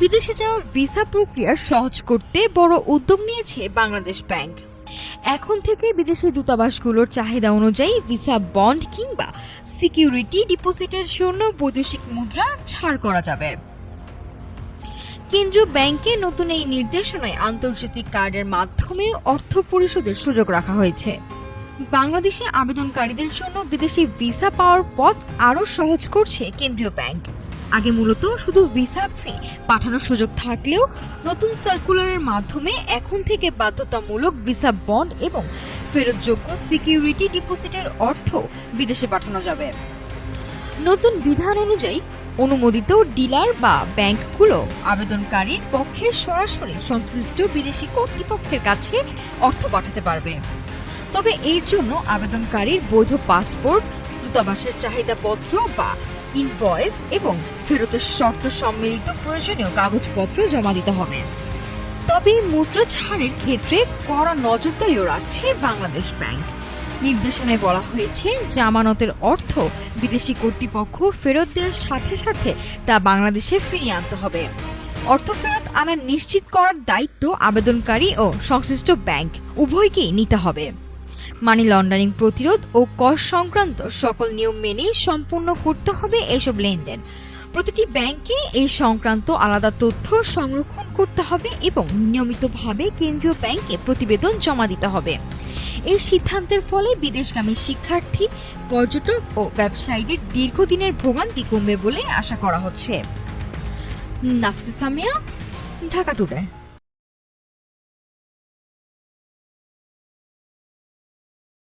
বিদেশে যাওয়া ভিসা প্রক্রিয়া সহজ করতে বড় উদ্যোগ নিয়েছে বাংলাদেশ ব্যাংক। এখন থেকে বিদেশি দূতাবাসগুলোর চাহিদা অনুযায়ী ভিসা বন্ড কিংবা সিকিউরিটি ডিপোজিটের জন্য বৈদেশিক মুদ্রা ছাড় করা যাবে। কেন্দ্রীয় ব্যাংকে নতুন এই নির্দেশনায় আন্তর্জাতিক কার্ডের মাধ্যমে অর্থ পরিশোধের সুযোগ রাখা হয়েছে। বাংলাদেশে আবেদনকারীদের জন্য বিদেশি ভিসা পাওয়ার পথ আরও সহজ করছে কেন্দ্রীয় ব্যাংক। আগে মূলত শুধু ভিসা ফি পাঠানোর সুযোগ থাকলেও নতুন সার্কুলারের মাধ্যমে এখন থেকে বাধ্যতামূলক ভিসা বন্ড এবং ফেরতযোগ্য সিকিউরিটি ডিপোজিটের অর্থ বিদেশে পাঠানো যাবে। নতুন বিধান অনুযায়ী অনুমোদিত ডিলার বা ব্যাংকগুলো আবেদনকারীর পক্ষে সরাসরি সংশ্লিষ্ট বিদেশি কর্তৃপক্ষের কাছে অর্থ পাঠাতে পারবে। তবে এর জন্য আবেদনকারীর বৈধ পাসপোর্ট, দূতাবাসের চাহিদাপত্র বা ইনভয়েস এবং ফেরতের শর্ত সম্মিলিত প্রয়োজনীয় কাগজপত্র জমা দিতে হবে। তবে মুদ্রা ছাড়ের ক্ষেত্রে কড়া নজরদারিও রাখছে বাংলাদেশ ব্যাংক। নির্দেশনায় বলা হয়েছে, জামানতের অর্থ বিদেশি কর্তৃপক্ষ ফেরত দেওয়ার সাথে সাথে তা বাংলাদেশে ফিরিয়ে আনতে হবে। অর্থ ফেরত আনা নিশ্চিত করার দায়িত্ব আবেদনকারী ও সংশ্লিষ্ট ব্যাংক উভয়কেই নিতে হবে। মানি লন্ডারিং প্রতিরোধ ও কর সংক্রান্ত সকল নিয়ম মেনেই সম্পূর্ণ করতে হবে এসব লেনদেন। প্রতিটি ব্যাংকে এই সংক্রান্ত আলাদা তথ্য সংরক্ষণ করতে হবে এবং নিয়মিতভাবে কেন্দ্রীয় ব্যাংকে প্রতিবেদন জমা দিতে হবে। এই সিদ্ধান্তের ফলে বিদেশগামী শিক্ষার্থী, পর্যটক ও ব্যবসায়ীদের দীর্ঘদিনের ভোগান্তি কমবে বলে আশা করা হচ্ছে। নাফিসা সামিয়া, ঢাকা টুডে।